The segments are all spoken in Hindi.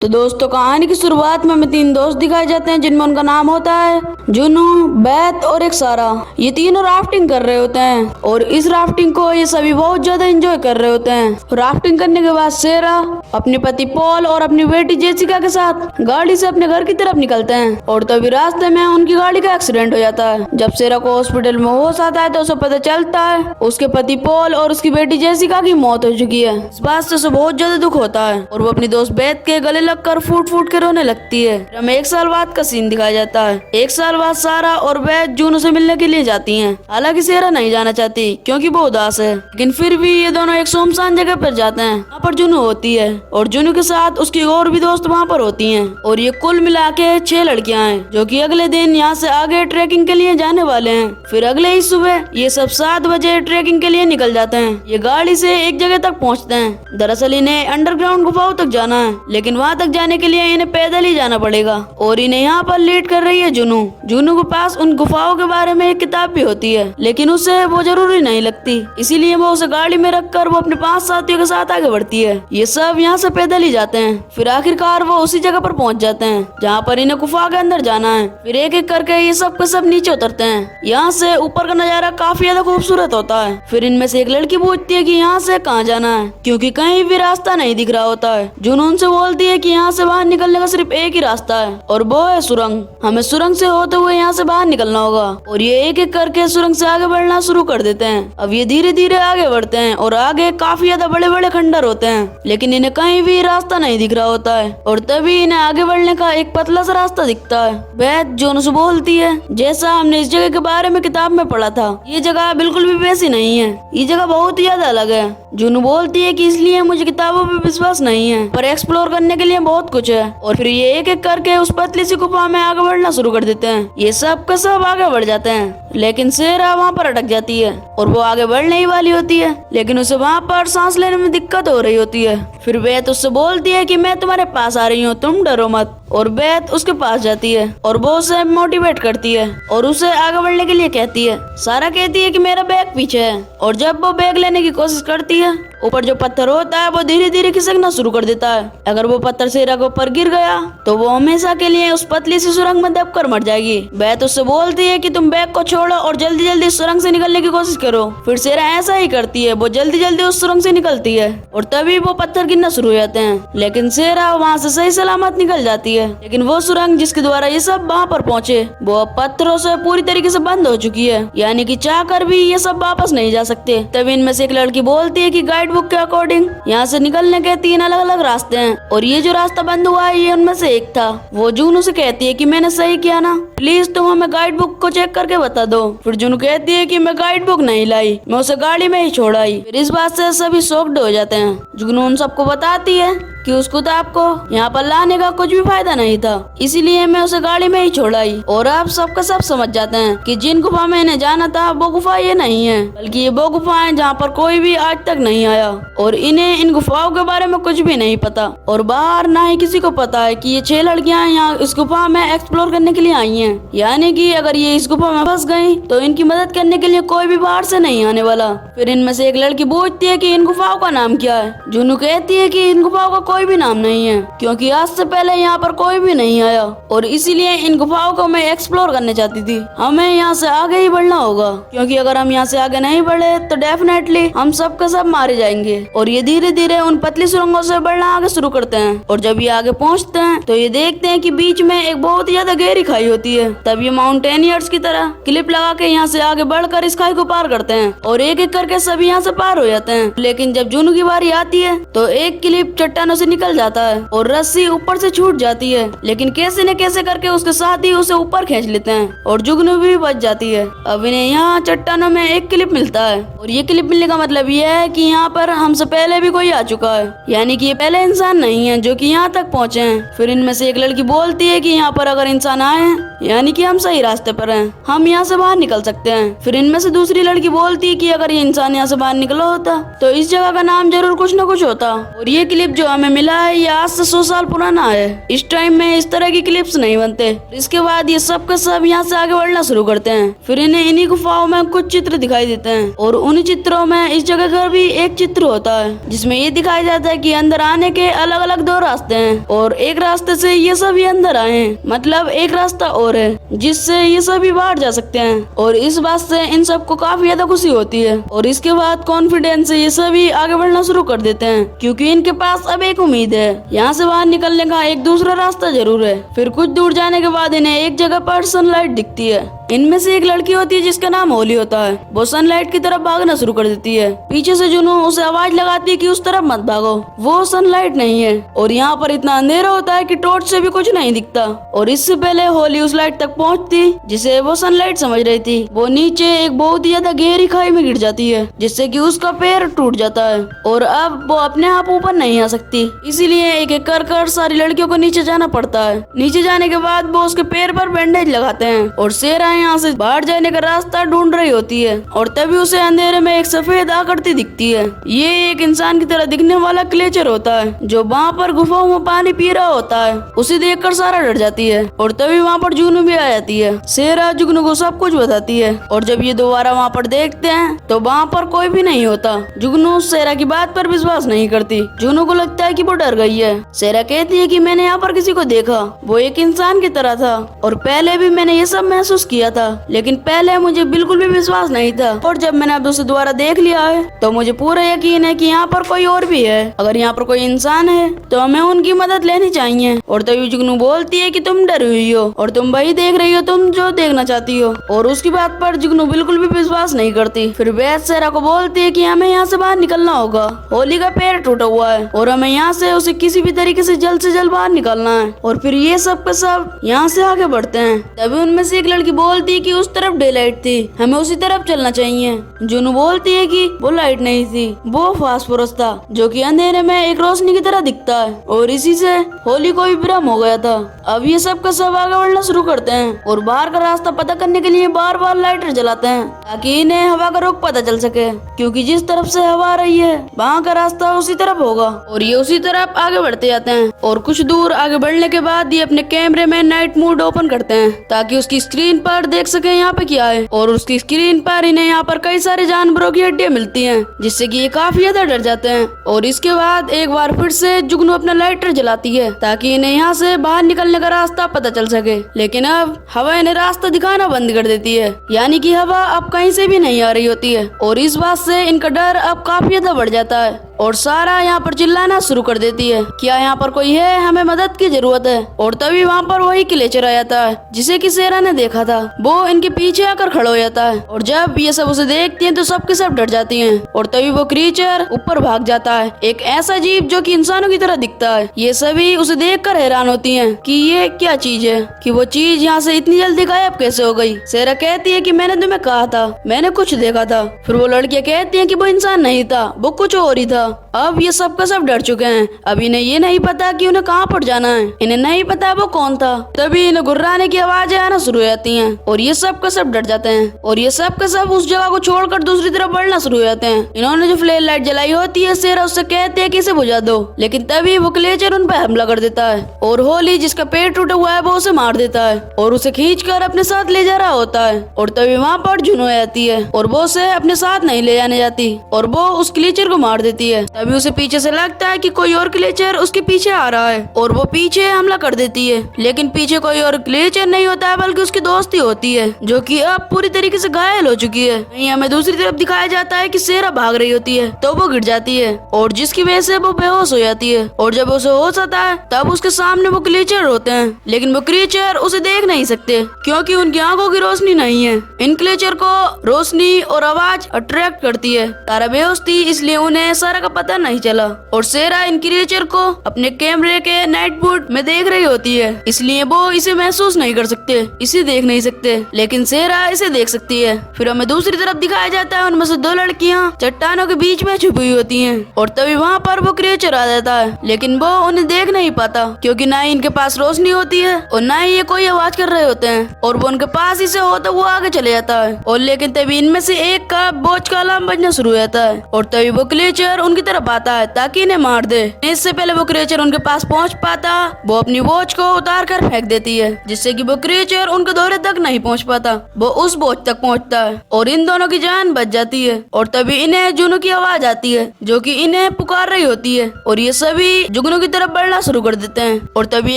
तो दोस्तों कहानी की शुरुआत में हमें तीन दोस्त दिखाए जाते हैं जिनमें उनका नाम होता है जुनू, बैत और एक सारा। ये तीनों राफ्टिंग कर रहे होते हैं और इस राफ्टिंग को ये सभी बहुत ज्यादा एंजॉय कर रहे होते हैं। राफ्टिंग करने के बाद सेरा अपने पति पॉल और अपनी बेटी जेसिका के साथ गाड़ी से अपने घर की तरफ निकलते हैं और तभी रास्ते में उनकी गाड़ी का एक्सीडेंट हो जाता है। जब सेरा को हॉस्पिटल में होश आता है तो उसे पता चलता है उसके पति पॉल और उसकी बेटी जेसिका की मौत हो चुकी है। इस बात से उसे बहुत ज्यादा दुख होता है और वो अपनी दोस्त बैत के गले लगकर फूट फूट के रोने लगती है। हमें एक साल बाद का सीन दिखाया जाता है। एक साल बाद सारा और बैत जूनू से मिलने के लिए जाती हैं। हालांकि सेरा नहीं जाना चाहती क्योंकि वो उदास है, लेकिन फिर भी ये दोनों एक सुनसान जगह पर जाते हैं। वहाँ पर जूनू होती है और जूनू के साथ उसकी और भी दोस्त वहाँ पर होती हैं और ये कुल मिला के 6 लड़कियाँ हैं जो कि अगले दिन यहाँ से आगे ट्रेकिंग के लिए जाने वाले हैं। फिर अगले ही सुबह ये सब 7 बजे ट्रेकिंग के लिए निकल जाते हैं। ये गाड़ी से एक जगह तक पहुँचते हैं। दरअसल इन्हें अंडरग्राउंड गुफाओं तक जाना है, लेकिन वहाँ तक जाने के लिए इन्हें पैदल ही जाना पड़ेगा और इन्हें यहाँ पर लीड कर रही है जूनू। जूनू के पास उन गुफाओं के बारे में एक किताब भी होती है, लेकिन उसे वो जरूरी नहीं लगती, इसीलिए वो उसे गाड़ी में रखकर वो अपने 5 साथियों के साथ आगे बढ़ती है। ये सब यहाँ से पैदल ही जाते हैं। फिर आखिरकार वो उसी जगह पर पहुँच जाते हैं जहाँ पर इन्हें गुफा के अंदर जाना है। फिर एक एक करके ये सब के सब नीचे उतरते हैं। यहाँ से ऊपर का नजारा काफी ज्यादा खूबसूरत होता है। फिर इनमें से एक लड़की पूछती है कि यहाँ से कहाँ जाना है, क्योंकि कहीं भी रास्ता नहीं दिख रहा होता है। जूनू उनसे बोलती है कि यहाँ से बाहर निकलने का सिर्फ एक ही रास्ता है और वो है सुरंग। हमें सुरंग से होते हुए यहाँ से बाहर निकलना होगा और ये एक एक करके सुरंग से आगे बढ़ना शुरू कर देते हैं। अब ये धीरे धीरे आगे बढ़ते हैं और आगे काफी ज्यादा बड़े बड़े खंडर होते हैं, लेकिन इन्हें कहीं भी रास्ता नहीं दिख रहा होता है और तभी इन्हें आगे बढ़ने का एक पतला सा रास्ता दिखता है। बैत जूनू से बोलती है, जैसा हमने इस जगह के बारे में किताब में पढ़ा था, ये जगह बिल्कुल भी वैसी नहीं है, ये जगह बहुत ही ज्यादा अलग है। जूनू बोलती है कि इसलिए मुझे किताबों पे विश्वास नहीं है, पर एक्सप्लोर करने के लिए बहुत कुछ है। और फिर ये एक एक करके उस पतली सी गुफा में आगे बढ़ना शुरू कर देते हैं। ये सब का सब आगे बढ़ जाते हैं, लेकिन सेरा वहाँ पर अटक जाती है और वो आगे बढ़ने ही वाली होती है, लेकिन उसे वहाँ पर सांस लेने में दिक्कत हो रही होती है। फिर बैत उससे बोलती है कि मैं तुम्हारे पास आ रही हूँ, तुम डरो मत। और बैत उसके पास जाती है और वो उसे मोटिवेट करती है और उसे आगे बढ़ने के लिए कहती है। सारा कहती है कि मेरा बैग पीछे है और जब वो बैग लेने की कोशिश करती है, ऊपर जो पत्थर होता है वो धीरे धीरे खिसकना शुरू कर देता है। अगर वो पत्थर सेरा के ऊपर गिर गया तो वो हमेशा के लिए उस पतली सी सुरंग में दबकर मर जाएगी। बैत उससे बोलती है कि तुम बैग को छोड़ो और जल्दी जल्दी इस सुरंग से निकलने की कोशिश करो। फिर सेरा ऐसा ही करती है, वो जल्दी जल्दी उस सुरंग से निकलती है और तभी वो पत्थर गिरना शुरू हो जाते हैं, लेकिन सेरा वहाँ से सही सलामत निकल जाती है। लेकिन वो सुरंग जिसके द्वारा ये सब वहाँ पर पहुँचे वो अब पत्थरों से पूरी तरीके से बंद हो चुकी है, यानी कि चाह कर भी ये सब वापस नहीं जा सकते। तभी इनमें से एक लड़की बोलती है कि गाइड बुक के अकॉर्डिंग यहाँ से निकलने के 3 अलग अलग रास्ते हैं और ये जो रास्ता बंद हुआ है ये उनमें से एक था। वो जूनू से कहती है कि मैंने सही किया ना, प्लीज तुम हमें गाइड बुक को चेक करके बता दो। फिर जूनू कहती है कि मैं गाइड बुक नहीं लाई, मैं उसे गाड़ी में ही छोड़ आई। फिर इस बात से सभी शॉक्ड हो जाते हैं। जूनू उन सबको बताती है कि उस किताब को यहाँ पर लाने का कुछ भी फायदा नहीं था, इसीलिए मैं उसे गाड़ी में ही छोड़ आई। और अब सबका सब समझ जाते हैं कि जिन गुफा में इन्हें जाना था वो गुफा ये नहीं है, बल्कि ये वो गुफा है जहाँ पर कोई भी आज तक नहीं आया और इन्हें इन गुफाओं के बारे में कुछ भी नहीं पता और बाहर ना ही किसी को पता है कि ये 6 लड़कियाँ यहाँ इस गुफा में एक्सप्लोर करने के लिए आई हैं। यानी कि अगर ये इस गुफा में फंस गई तो इनकी मदद करने के लिए कोई भी बाहर से नहीं आने वाला। फिर इनमें से एक लड़की पूछती है कि इन गुफाओं का नाम क्या है। जूनू कहती है कि इन गुफाओं का कोई भी नाम नहीं है, क्योंकि आज से पहले यहाँ पर कोई भी नहीं आया और इसीलिए इन गुफाओं को मैं एक्सप्लोर करने चाहती थी। हमें यहाँ से आगे ही बढ़ना होगा, क्योंकि अगर हम यहाँ से आगे नहीं बढ़े तो डेफिनेटली हम सब के सब मारे जाएंगे। और ये धीरे धीरे उन पतली सुरंगों से बढ़ना आगे शुरू करते हैं और जब ये आगे पहुँचते हैं तो ये देखते हैं कि बीच में एक बहुत ही ज्यादा गहरी खाई होती है। तब ये माउंटेनियर्स की तरह क्लिप लगा के यहाँ से आगे बढ़कर इस खाई को पार करते हैं और एक एक करके सभी यहाँ से पार हो जाते हैं। लेकिन जब जूनू की बारी आती है तो एक क्लिप चट्टानों से निकल जाता है और रस्सी ऊपर से छूट जाती है, लेकिन कैसे न कैसे करके उसके साथ ही उसे ऊपर खींच लेते हैं और जुगनू भी बच जाती है। अब इन्हें यहाँ चट्टानों में एक क्लिप मिलता है और ये क्लिप मिलने का मतलब ये है कि यहाँ पर हमसे पहले भी कोई आ चुका है, यानी कि ये पहले इंसान नहीं है जो कि यहाँ तक पहुँचे हैं। फिर इनमें से एक लड़की बोलती है कि यहाँ पर अगर इंसान आए हैं यानी कि हम सही रास्ते पर हैं, हम यहाँ से बाहर निकल सकते हैं। फिर इनमें से दूसरी लड़की बोलती है कि अगर ये इंसान यहाँ से बाहर निकला होता तो इस जगह का नाम जरूर कुछ न कुछ होता। और ये क्लिप जो हमें मिला है ये आज से 100 साल पुराना है। इस टाइम में इस तरह की क्लिप्स नहीं बनते। इसके बाद ये सब के सब यहाँ से आगे बढ़ना शुरू करते हैं। फिर इन्हें इन्हीं गुफाओं में कुछ चित्र दिखाई देते हैं और उन्हीं चित्रों में इस जगह का भी एक चित्र होता है जिसमें ये दिखाया जाता है कि अंदर आने के अलग अलग 2 रास्ते हैं और एक रास्ते से ये सभी अंदर आए हैं, मतलब एक रास्ता और है जिससे ये सभी बाहर जा सकते हैं। और इस बात से इन सबको काफी ज्यादा खुशी होती है और इसके बाद कॉन्फिडेंस से ये सभी आगे बढ़ना शुरू कर देते हैं क्योंकि इनके पास अब एक उम्मीद है, यहाँ से बाहर निकलने का एक दूसरा रास्ता जरूर है। फिर कुछ दूर जाने के बाद इन्हें एक जगह पर सनलाइट दिखती है। इनमें से एक लड़की होती है जिसका नाम होली होता है। वो सनलाइट की तरफ भागना शुरू कर देती है। पीछे से जुनू उसे आवाज लगाती है कि उस तरफ मत भागो, वो सनलाइट नहीं है। और यहाँ पर इतना अंधेरा होता है कि टॉर्च से भी कुछ नहीं दिखता। और इससे पहले होली उस लाइट तक पहुँचती जिसे वो सनलाइट समझ रही थी, वो नीचे एक बहुत ही ज्यादा गहरी खाई में गिर जाती है जिससे कि उसका पैर टूट जाता है और अब वो अपने आप ऊपर नहीं आ सकती। इसीलिए एक एक कर सारी लड़कियों को नीचे जाना पड़ता है। नीचे जाने के बाद वो उसके पैर पर बैंडेज लगाते हैं और शेरा यहाँ से बाहर जाने का रास्ता ढूंढ रही होती है और तभी उसे अंधेरे में एक सफेद आकृति दिखती है। ये एक इंसान की तरह दिखने वाला क्लेचर होता है जो वहाँ पर गुफाओं में पानी पी रहा होता है। उसे देखकर सारा डर जाती है और तभी वहाँ पर जुगनू भी आ जाती है। शेरा जुगनू को सब कुछ बताती है और जब ये दोबारा वहाँ पर देखते हैं तो वहाँ पर कोई भी नहीं होता। जुगनू शेरा की बात पर विश्वास नहीं करती। जुगनू को लगता है कि वो डर गई है। शेरा कहती है कि मैंने यहाँ पर किसी को देखा, वो एक इंसान की तरह था और पहले भी मैंने ये सब महसूस किया था, लेकिन पहले मुझे बिल्कुल भी विश्वास नहीं था और जब मैंने अब उसे दोबारा देख लिया है तो मुझे पूरा यकीन है कि यहाँ पर कोई और भी है। अगर यहाँ पर कोई इंसान है तो हमें उनकी मदद लेनी चाहिए। और तभी जुगनू बोलती है कि तुम डरी हुई हो और तुम वही देख रही हो तुम जो देखना चाहती हो। और उसकी बात पर जुगनू बिल्कुल भी विश्वास नहीं करती। फिर बेथ शेरा को बोलती है कि हमें यहाँ से बाहर निकलना होगा। होली का पैर टूटा हुआ है और हमें यहाँ से उसे किसी भी तरीके से जल्द बाहर निकलना है। और फिर ये सब का सब यहाँ से आगे बढ़ते हैं। तभी उनमें से एक लड़की बोलती है कि उस तरफ डे लाइट थी, हमें उसी तरफ चलना चाहिए। जुनू बोलती है कि वो लाइट नहीं थी, वो फास्फोरस था जो कि अंधेरे में एक रोशनी की तरह दिखता है और इसी से होली को भी भ्रम हो गया था। अब ये सब का सब आगे बढ़ना शुरू करते हैं और बाहर का रास्ता पता करने के लिए बार बार लाइटर जलाते हैं ताकि इन्हें हवा का रुख पता चल सके, क्योंकि जिस तरफ से हवा आ रही है वहाँ का रास्ता उसी तरफ होगा। और ये उसी तरफ आगे बढ़ते जाते हैं और कुछ दूर आगे बढ़ने के बाद ये अपने कैमरे में नाइट मोड ओपन करते हैं ताकि उसकी स्क्रीन पर देख सके यहाँ पे क्या है। और उसकी स्क्रीन पर इन्हें यहाँ पर कई सारे जानवरों की हड्डियां मिलती हैं जिससे कि ये काफी ज्यादा डर जाते हैं। और इसके बाद एक बार फिर से जुगनू अपना लाइटर जलाती है ताकि इन्हें यहाँ से बाहर निकलने का रास्ता पता चल सके, लेकिन अब हवा इन्हें रास्ता दिखाना बंद कर देती है, यानी कि हवा अब कहीं से भी नहीं आ रही होती है। और इस बात से इनका डर अब काफी ज्यादा बढ़ जाता है और सारा यहाँ पर चिल्लाना शुरू कर देती है, क्या यहाँ पर कोई है, हमें मदद की जरूरत है। और तभी वहाँ पर वही क्लेचर आ जाता है जिसे कि शेरा ने देखा था। वो इनके पीछे आकर खड़ा हो जाता है और जब ये सब उसे देखती हैं तो सबके सब डर जाती हैं। और तभी वो क्रीचर ऊपर भाग जाता है, एक ऐसा जीव जो कि इंसानों की तरह दिखता है। ये सभी उसे देखकर हैरान होती हैं कि ये क्या चीज है, कि वो चीज यहाँ से इतनी जल्दी गायब कैसे हो गई। शेरा कहती है कि मैंने तुम्हें कहा था, मैंने कुछ देखा था। फिर वो लड़कियां कहती हैं कि वो इंसान नहीं था, वो कुछ और ही था। अब ये सब का सब डर चुके हैं। अब इन्हें ये नहीं पता कि उन्हें कहाँ पर जाना है, इन्हें नहीं पता वो कौन था। तभी इन्हें गुर्राने की आवाजें आना शुरू हो जाती हैं और ये सब का सब डर जाते हैं और ये सब का सब उस जगह को छोड़कर दूसरी तरफ बढ़ना शुरू हो जाते हैं। इन्होंने जो फ्लैश लाइट जलाई होती है, शेरा उससे कहते हैं कि इसे बुझा दो, लेकिन तभी वो क्लेचर उन पर हमला कर देता है और होली जिसका पेट टूटा हुआ है वो उसे मार देता है और उसे खींचकर अपने साथ ले जा रहा होता है। और तभी वहाँ पर जुनू आती है और वो उसे अपने साथ नहीं ले जाने जाती और वो उस क्लेचर को मार देती है। तभी उसे पीछे से लगता है कि कोई और क्लेचर उसके पीछे आ रहा है और वो पीछे हमला कर देती है, लेकिन पीछे कोई और क्लेचर नहीं होता है बल्कि उसकी दोस्ती होती है जो कि अब पूरी तरीके से घायल हो चुकी है। वहीं हमें दूसरी तरफ दिखाया जाता है कि शेरा भाग रही होती है तो वो गिर जाती है और जिसकी वजह से वो बेहोश हो जाती है। और जब उसे होश आता है तब उसके सामने वो क्लेचर होते हैं, लेकिन वो क्रीचर उसे देख नहीं सकते क्योंकि उनकी आंखों की रोशनी नहीं है। इन क्लेचर को रोशनी और आवाज अट्रैक्ट करती है। तारा बेहोश थी इसलिए उन्हें सारा का पता नहीं चला और शेरा इन क्रीचर को अपने कैमरे के नाइट मोड में देख रही होती है, इसलिए वो इसे महसूस नहीं कर सकते, इसे देख नहीं सकते, लेकिन शेरा इसे देख सकती है। फिर हमें दूसरी तरफ दिखाया जाता है उनमें से दो लड़कियां चट्टानों के बीच में छुपी हुई होती हैं और तभी वहाँ पर वो क्रीचर आ जाता है, लेकिन वो उन्हें देख नहीं पाता क्योंकि ना ही इनके पास रोशनी होती है और ना ही ये कोई आवाज कर रहे होते हैं और वो उनके पास ही से हो तो वो आगे चले जाता है। और लेकिन तभी इनमें से एक का बोझ का अलार्म बजना शुरू हो जाता है और तभी वो क्रीचर उनकी तरफ आता है ताकि इन्हें मार दे। इससे पहले वो क्रिएचर उनके पास पहुंच पाता, वो अपनी वॉच को उतार कर फेंक देती है, जिससे कि वो क्रिएचर उनके दौरे तक नहीं पहुंच पाता। वो उस वॉच तक पहुंचता है और इन दोनों की जान बच जाती है। और तभी इन्हें जुनू की आवाज आती है जो कि इन्हें पुकार रही होती है और ये सभी जुगनू की तरफ बढ़ना शुरू कर देते हैं। और तभी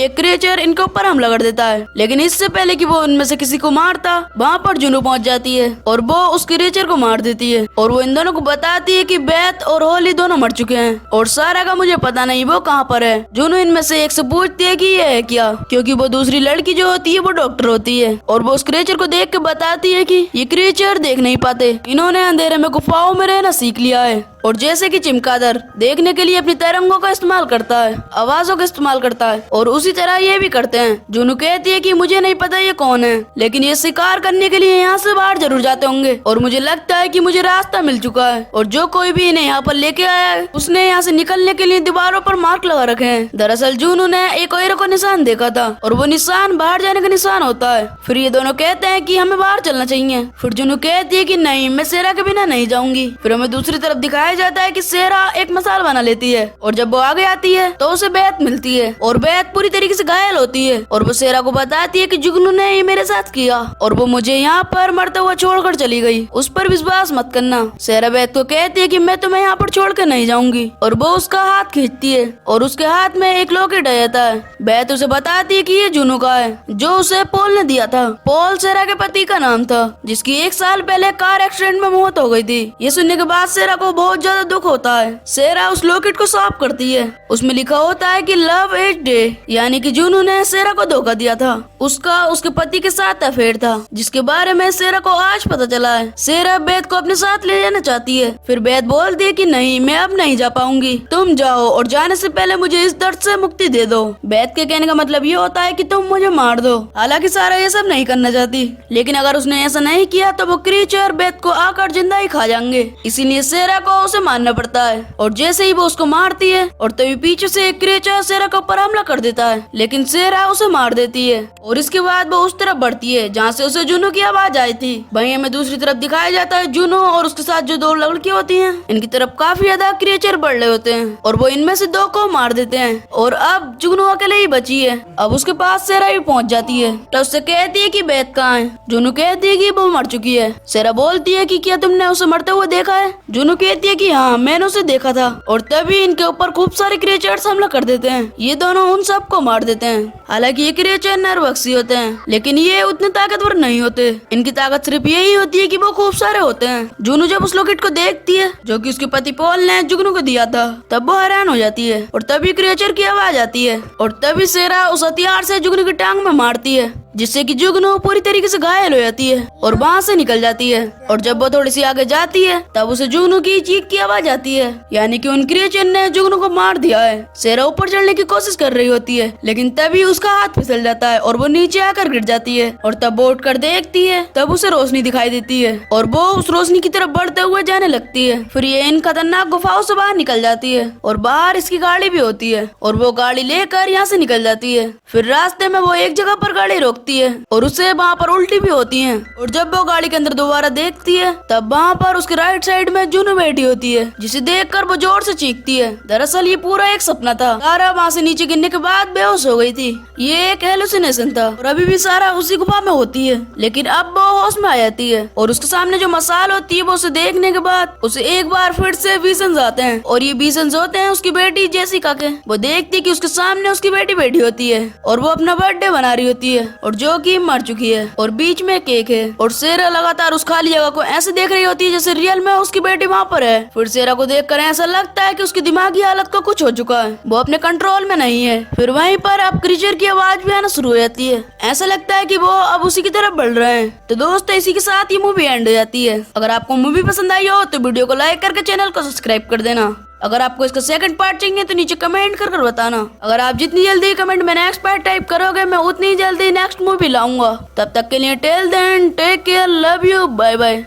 एक क्रिएचर इनके ऊपर हमला कर देता है, लेकिन इससे पहले कि वो उनमें से किसी को मारता, वहाँ पर जुनू पहुंच जाती है और वो उस क्रिएचर को मार देती है। और वो इन दोनों को बताती है कि बेथ और होली दोनों मर चुके हैं और सारा का मुझे पता नहीं वो कहाँ पर है। जुनू इनमें से एक से पूछती है कि ये है क्या, क्योंकि वो दूसरी लड़की जो होती है वो डॉक्टर होती है। और वो उस क्रिएचर को देख के बताती है कि ये क्रिएचर देख नहीं पाते, इन्होंने अंधेरे में गुफाओं में रहना सीख लिया है। और जैसे कि चिमकादर देखने के लिए अपनी तरंगों का इस्तेमाल करता है, आवाजों का इस्तेमाल करता है, और उसी तरह ये भी करते हैं। जुनू कहती है कि मुझे नहीं पता ये कौन है, लेकिन ये शिकार करने के लिए यहाँ से बाहर जरूर जाते होंगे और मुझे लगता है कि मुझे रास्ता मिल चुका है। और जो कोई भी इन्हें यहाँ पर लेके आया है उसने यहाँ से निकलने के लिए दीवारों पर मार्क लगा रखे हैं। दरअसल जुनू ने एक एरो का निशान देखा था और वो निशान बाहर जाने का निशान होता है। फिर ये दोनों कहते हैं कि हमें बाहर चलना चाहिए। फिर जुनू कहती है कि नहीं, मैं सेरा के बिना नहीं जाऊंगी। फिर हमें दूसरी तरफ दिखाया जाता है कि सेरा एक मसाल बना लेती है और जब वो आगे आती है तो उसे बेथ मिलती है और बेथ पूरी तरीके से घायल होती है और वो सेरा को बताती है कि जुगनू ने ये मेरे साथ किया और वो मुझे यहाँ पर मरता हुआ छोड़कर चली गई, उस पर विश्वास मत करना। सेरा बेथ को कहती है कि मैं तुम्हें यहाँ पर छोड़ कर नहीं जाऊंगी और वो उसका हाथ खींचती है और उसके हाथ में एक लॉकेट आ जाता है। बेथ उसे बताती है कि ये जुनू का है जो उसे पॉल ने दिया था। पॉल सेरा के पति का नाम था जिसकी 1 साल पहले कार एक्सीडेंट में मौत हो गई थी। ये सुनने के बाद सेरा को बहुत ज्यादा दुख होता है। सेरा उस लॉकेट को साफ करती है, उसमें लिखा होता है कि लव इज डे, यानी कि जुनू ने सेरा को धोखा दिया था। उसका उसके पति के साथ अफेयर था जिसके बारे में सेरा को आज पता चला है। सेरा बेथ को अपने साथ ले जाना चाहती है, फिर बेथ बोलती है कि नहीं, मैं अब नहीं जा पाऊंगी, तुम जाओ और जाने से पहले मुझे इस दर्द से मुक्ति दे दो। बेथ के कहने का मतलब ये होता है कि तुम मुझे मार दो। हालांकि सारा ये सब नहीं करना चाहती, लेकिन अगर उसने ऐसा नहीं किया तो वो क्रीचर बेथ को आकर जिंदा ही खा जाएंगे, इसीलिए सेरा को उसे मारना पड़ता है। और जैसे ही वो उसको मारती है और तभी पीछे से एक क्रीचर सेरा के ऊपर हमला कर देता है, लेकिन सेरा उसे मार देती है और इसके बाद वो उस तरफ बढ़ती है जहाँ से उसे जुनू की आवाज आई थी। वहीं हमें दूसरी तरफ दिखाया जाता है जुनू और उसके साथ जो 2 लड़कियां होती हैं, इनकी तरफ काफी ज्यादा क्रिएचर बढ़ रहे होते हैं और वो इनमें से 2 को मार देते हैं और अब जुनू अकेले ही बची है। अब उसके पास सेरा भी पहुंच जाती है तो उससे कहती है कि बेथ कहाँ है। जुनू कहती है कि वो मर चुकी है। सेरा बोलती है कि क्या तुमने उसे मरते हुए देखा है? जुनू कहती है कि हाँ, मैंने उसे देखा था। और तभी इनके ऊपर खूब सारे क्रिएचर्स हमला कर देते हैं। ये दोनों उन सब को मार देते हैं। हालांकि ये क्रिएचर नरभक्षी होते हैं, लेकिन ये उतने ताकतवर नहीं होते। इनकी ताकत सिर्फ यही होती है कि वो खूब सारे होते हैं। जुनू जब उस लॉकेट को देखती है जो कि उसके पति पॉल ने जुगनू को दिया था, तब वो हैरान हो जाती है और तभी क्रिएचर की आवाज आती है और तभी सेरा उस हथियार से जुगनू की टांग में मारती है, जिससे कि जुगनू पूरी तरीके से घायल हो जाती है और वहाँ से निकल जाती है। और जब वो थोड़ी सी आगे जाती है तब उसे जुगनू की चीख की आवाज आती है, यानी कि उन क्रिएचर ने जुगनू को मार दिया है। सेरा ऊपर चढ़ने की कोशिश कर रही होती है, लेकिन तभी उसका हाथ फिसल जाता है और वो नीचे आकर गिर जाती है। और तब वो उठकर देखती है, तब उसे रोशनी दिखाई देती है और वो उस रोशनी की तरफ बढ़ते हुए जाने लगती है। फिर ये इन खतरनाक गुफाओं से बाहर निकल जाती है और बाहर इसकी गाड़ी भी होती है और वो गाड़ी लेकर यहाँ से निकल जाती है। फिर रास्ते में वो एक जगह पर गाड़ी रोकती है और उसे वहाँ पर उल्टी भी होती है। और जब वो गाड़ी के अंदर दोबारा देखती है तब वहाँ पर उसके राइट साइड में जुनू बैठी होती है, जिसे देखकर वो जोर से चीखती है। दरअसल ये पूरा एक सपना था। सारा वहाँ से नीचे गिरने के बाद बेहोश हो गई थी। ये एक हेलुसिनेशन था और अभी भी सारा उसी गुफा में होती है, लेकिन अब वो होश में आ जाती है और उसके सामने जो मसाल होती है वो उसे देखने के बाद उसे एक बार फिर से विजन्स आते हैं और ये विजन्स होते हैं उसकी बेटी जेसिका के। वो देखती है कि उसके सामने उसकी बेटी बैठी होती है और वो अपना बर्थडे बना रही होती है और जो कि मर चुकी है और बीच में केक है। और सेरा लगातार उस खाली जगह को ऐसे देख रही होती है जैसे रियल में उसकी बेटी वहाँ पर है। फिर सेरा को देखकर ऐसा लगता है कि उसकी दिमागी हालत को कुछ हो चुका है, वो अपने कंट्रोल में नहीं है। फिर वहीं पर अब क्रीचर की आवाज भी आना शुरू हो जाती है। ऐसा लगता है कि वो अब उसी की तरफ बढ़ रहे हैं। तो दोस्तों, इसी के साथ ये मूवी एंड हो जाती है। अगर आपको मूवी पसंद आई हो तो वीडियो को लाइक करके चैनल को सब्सक्राइब कर देना। अगर आपको इसका सेकंड पार्ट चाहिए तो नीचे कमेंट कर बताना। अगर आप जितनी जल्दी कमेंट में नेक्स्ट पार्ट टाइप करोगे मैं उतनी जल्दी नेक्स्ट मूवी लाऊंगा। तब तक के लिए till then take care, love you, bye bye.